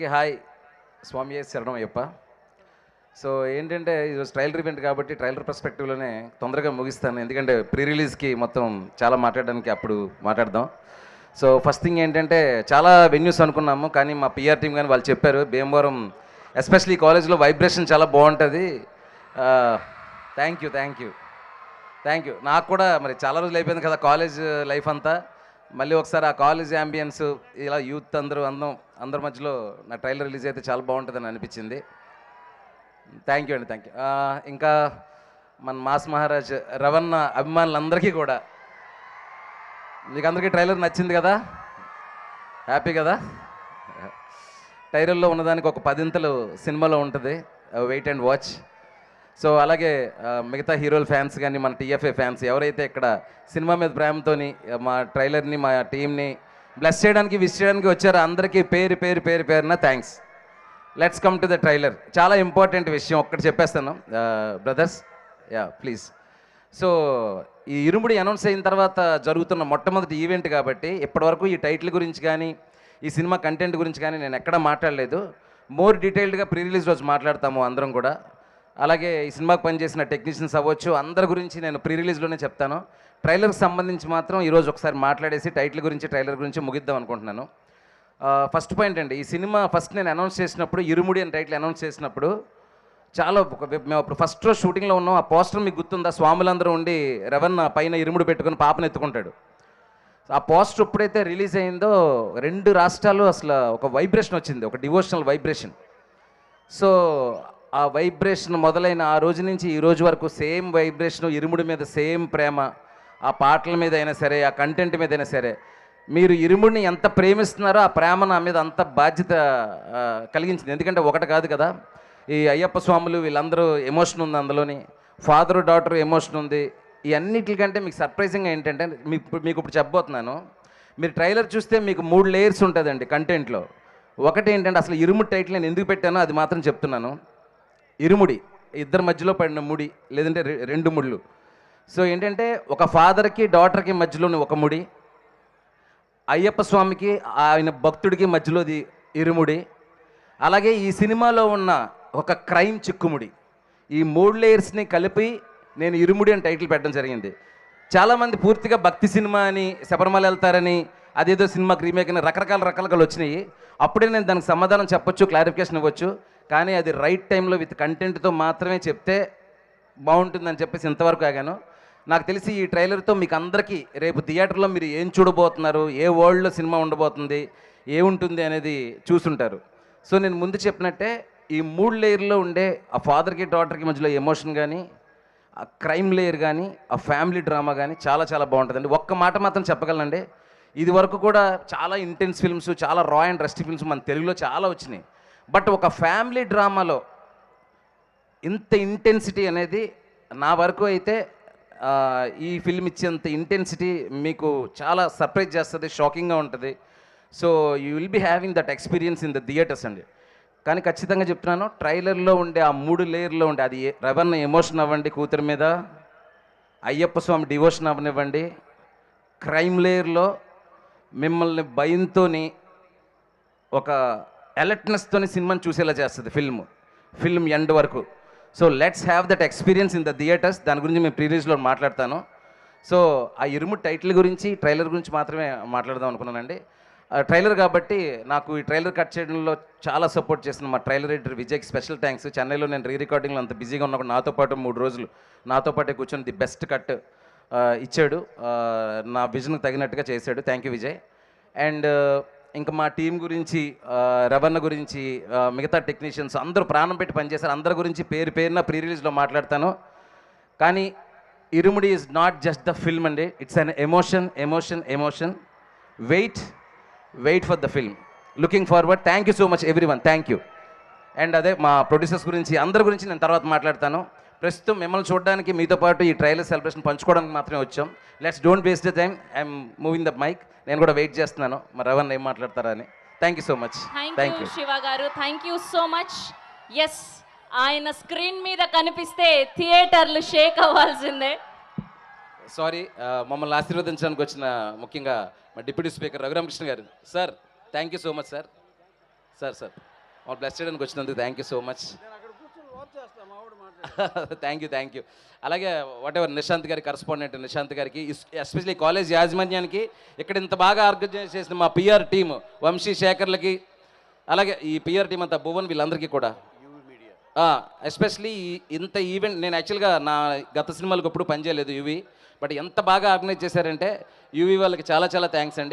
అందరికీ హాయ్, స్వామి శరణం అయ్యప్ప. సో ఏంటంటే ఈరోజు ట్రైలర్ ఈవెంట్ కాబట్టి ట్రైలర్ పర్స్పెక్టివ్లోనే తొందరగా ముగిస్తాను, ఎందుకంటే ప్రీ రిలీజ్కి మొత్తం చాలా మాట్లాడడానికి అప్పుడు మాట్లాడదాం. సో ఫస్ట్ థింగ్ ఏంటంటే చాలా వెన్యూస్ అనుకున్నాము, కానీ మా పిఆర్ టీం కానీ వాళ్ళు చెప్పారు భీమవరం ఎస్పెషల్లీ కాలేజ్లో వైబ్రేషన్ చాలా బాగుంటుంది. Thank you thank you thank you. నాకు కూడా మరి చాలా రోజులు అయిపోయింది కదా కాలేజ్ లైఫ్ అంతా, మళ్ళీ ఒకసారి ఆ కాలేజ్ యాంబియన్స్ ఇలా యూత్ అందరి మధ్యలో నా ట్రైలర్ రిలీజ్ అయితే చాలా బాగుంటుందని అనిపించింది. థ్యాంక్ యూ అండి, థ్యాంక్ యూ. ఇంకా మన మాస్ మహారాజ్ రవణ అభిమానులందరికీ కూడా మీకు అందరికీ ట్రైలర్ నచ్చింది కదా, హ్యాపీ కదా. ట్రైలర్లో ఉన్నదానికి ఒక 10 సినిమాలో ఉంటుంది, వెయిట్ అండ్ వాచ్. సో అలాగే మిగతా హీరోల ఫ్యాన్స్ కానీ మన టీఎఫ్ఏ ఫ్యాన్స్ ఎవరైతే ఇక్కడ సినిమా మీద ప్రేమతోని మా ట్రైలర్ని మా టీంని బ్లెస్ చేయడానికి విష్ చేయడానికి వచ్చారో అందరికీ పేరున thanks. Let's come to the trailer. చాలా ఇంపార్టెంట్ విషయం ఒక్కటి చెప్పేస్తాను బ్రదర్స్, యా ప్లీజ్. సో ఈ ఇరుముడి అనౌన్స్ అయిన తర్వాత జరుగుతున్న మొట్టమొదటి ఈవెంట్ కాబట్టి ఇప్పటివరకు ఈ టైటిల్ గురించి కానీ ఈ సినిమా కంటెంట్ గురించి కానీ నేను ఎక్కడా మాట్లాడలేదు. మోర్ డీటెయిల్డ్గా ప్రీ రిలీజ్ రోజు మాట్లాడతాము అందరం కూడా. అలాగే ఈ సినిమాకి పనిచేసిన టెక్నీషియన్స్ అవ్వచ్చు అందరి గురించి నేను ప్రీ రిలీజ్లోనే చెప్తాను. ట్రైలర్కి సంబంధించి మాత్రం ఈరోజు ఒకసారి మాట్లాడేసి టైటిల్ గురించి ట్రైలర్ గురించి ముగిద్దాం అనుకుంటున్నాను. ఫస్ట్ పాయింట్ అండి, ఈ సినిమా ఫస్ట్ నేను అనౌన్స్ చేసినప్పుడు ఇరుముడి అని టైటిల్ అనౌన్స్ చేసినప్పుడు చాలా మేము అప్పుడు ఫస్ట్ రోజు షూటింగ్లో ఉన్నాం. ఆ పోస్టర్ మీకు గుర్తుందా, స్వాములందరూ ఉండి రవణ పైన ఇరుముడి పెట్టుకుని పాపను ఎత్తుకుంటాడు. ఆ పోస్టర్ ఎప్పుడైతే రిలీజ్ అయిందో 2 రాష్ట్రాలు అసలు ఒక వైబ్రేషన్ వచ్చింది, ఒక డివోషనల్ వైబ్రేషన్. సో ఆ వైబ్రేషన్ మొదలైన ఆ రోజు నుంచి ఈ రోజు వరకు సేమ్ వైబ్రేషన్, ఇరుముడి మీద సేమ్ ప్రేమ, ఆ పాటల మీద అయినా సరే ఆ కంటెంట్ మీద అయినా సరే. మీరు ఇరుముడిని ఎంత ప్రేమిస్తున్నారో ఆ ప్రేమ నా మీద అంత బాధ్యత కలిగించింది. ఎందుకంటే ఒకటి కాదు కదా, ఈ అయ్యప్ప స్వాములు వీళ్ళందరూ ఎమోషన్ ఉంది అందులోని, ఫాదరు డాటర్ ఎమోషన్ ఉంది. ఈ అన్నిటికంటే మీకు సర్ప్రైజింగ్గా ఏంటంటే మీకు ఇప్పుడు చెప్పబోతున్నాను. మీరు ట్రైలర్ చూస్తే మీకు 3 లేయర్స్ ఉంటుందండి కంటెంట్లో. ఒకటి ఏంటంటే అసలు ఇరుముడి టైటిల్ నేను ఎందుకు పెట్టానో అది మాత్రం చెప్తున్నాను. ఇరుముడి ఇద్దరి మధ్యలో పడిన ముడి, లేదంటే 2 ముళ్ళు. సో ఏంటంటే ఒక ఫాదర్కి డాటర్కి మధ్యలోని ఒక ముడి, అయ్యప్ప స్వామికి ఆయన భక్తుడికి మధ్యలోది ఇరుముడి, అలాగే ఈ సినిమాలో ఉన్న ఒక క్రైమ్ చిక్కుముడి. ఈ 3 లేయర్స్ని కలిపి నేను ఇరుముడి అని టైటిల్ పెట్టడం జరిగింది. చాలామంది పూర్తిగా భక్తి సినిమా అని శబరిమల వెళ్తారని అదేదో సినిమాకి రీమేక్ అని రకరకాలుగా వచ్చినాయి. అప్పుడే నేను దానికి సమాధానం చెప్పొచ్చు, క్లారిఫికేషన్ ఇవ్వచ్చు. కానీ అది రైట్ టైంలో విత్ కంటెంట్తో మాత్రమే చెప్తే బాగుంటుందని చెప్పేసి ఇంతవరకు ఆగాను. నాకు తెలిసి ఈ ట్రైలర్తో మీకు అందరికీ రేపు థియేటర్లో మీరు ఏం చూడబోతున్నారు, ఏ వరల్డ్లో సినిమా ఉండబోతుంది, ఏముంటుంది అనేది చూసుంటారు. సో నేను ముందు చెప్పినట్టే ఈ 3 లేయర్లో ఉండే ఆ ఫాదర్కి డాటర్కి మధ్యలో ఎమోషన్ కానీ, ఆ క్రైమ్ లేయర్ కానీ, ఆ ఫ్యామిలీ డ్రామా కానీ చాలా చాలా బాగుంటుందండి. ఒక్క మాట మాత్రం చెప్పగలనండి, ఇది వరకు కూడా చాలా ఇంటెన్స్ ఫిల్మ్స్, చాలా రా అండ్ రస్టీ ఫిల్మ్స్ మన తెలుగులో చాలా వచ్చినాయి. బట్ ఒక ఫ్యామిలీ డ్రామాలో ఇంత ఇంటెన్సిటీ అనేది నా వరకు అయితే ఈ ఫిల్మ్ ఇచ్చేంత ఇంటెన్సిటీ మీకు చాలా సర్ప్రైజ్ చేస్తుంది, షాకింగ్గా ఉంటుంది. So you will be having that experience in the theaters అండి. కానీ ఖచ్చితంగా చెప్తున్నాను, ట్రైలర్లో ఉండే ఆ 3 లేయర్లో ఉండే అది రవణ ఎమోషన్ అవ్వండి కూతురు మీద, అయ్యప్ప స్వామి డివోషన్ అవ్వనివ్వండి, క్రైమ్ లేయర్లో మిమ్మల్ని భయంతోని ఒక అలర్ట్నెస్తోని సినిమాని చూసేలా చేస్తుంది ఫిల్మ్ ఎండ్ వరకు. So let's have that experience in the theatres. దాని గురించి మేము ప్రీ రిలీజ్లో మాట్లాడతాను. సో ఆ ఇరుముడి టైటిల్ గురించి ట్రైలర్ గురించి మాత్రమే మాట్లాడదాం అనుకున్నానండి. ట్రైలర్ కాబట్టి నాకు ఈ ట్రైలర్ కట్ చేయడంలో చాలా సపోర్ట్ చేసిన మా ట్రైలర్ ఎడిటర్ విజయ్కి స్పెషల్ థ్యాంక్స్. చెన్నైలో నేను రికార్డింగ్లో అంత బిజీగా ఉన్నప్పుడు నాతో పాటు 3 రోజులు నాతో పాటే కూర్చొని ది బెస్ట్ కట్ ఇచ్చాడు, నా విజన్కి తగినట్టుగా చేశాడు. Thank you Vijay. అండ్ ఇంకా మా టీం గురించి, రవణ గురించి, మిగతా టెక్నీషియన్స్ అందరూ ప్రాణం పెట్టి పనిచేశారు. అందరి గురించి పేరున ప్రీ రిలీజ్లో మాట్లాడతాను. కానీ Irumudi is not just the film అండి, it's an emotion. Wait for the film. Looking forward. Thank you so much everyone, thank you. And అదే మా ప్రొడ్యూసర్స్ గురించి అందరి గురించి నేను తర్వాత మాట్లాడతాను. ప్రస్తుతం మిమ్మల్ని చూడడానికి మీతో పాటు ఈ ట్రైలర్ సెలబ్రేషన్ పంచుకోవడానికి మాత్రమే వచ్చాం. Let's don't waste the time, I'm moving the mic. నేను కూడా వెయిట్ చేస్తున్నాను మరి రవణ ఏం మాట్లాడతారా అని. Thank you so much. Thank you Shiva గారు, thank you so much. Yes, ఆయన స్క్రీన్ మీద కనిపిస్తే థియేటర్లు షేక్ అవ్వాల్సిందే. సారీ, మమ్మల్ని ఆశీర్వదించడానికి వచ్చిన ముఖ్యంగా మా డిప్యూటీ స్పీకర్ రఘురామకృష్ణ గారు. Sir thank you so much sir. Sir మా బ్లెస్డ్ అని వచ్చినందుకు thank you so much. Thank you. అలాగే వాట్ ఎవర్ నిశాంత్ గారి కరస్పాండెంట్ నిశాంత్ గారికి, ఎస్పెషలీ కాలేజ్ యాజమాన్యానికి, ఇక్కడ ఇంత బాగా ఆర్గనైజ్ చేసిన మా పిఆర్ టీమ్ వంశీ శేఖర్లకి, అలాగే ఈ పిఆర్ టీం అంతా భువన్ వీళ్ళందరికీ కూడా, ఎస్పెషలీ ఇంత ఈవెంట్ నేను యాక్చువల్గా నా గత సినిమాలకు ఎప్పుడు పనిచేయలేదు యూవీ, బట్ ఎంత బాగా ఆర్గనైజ్ చేశారంటే యూవీ వాళ్ళకి చాలా చాలా థ్యాంక్స్ అండి.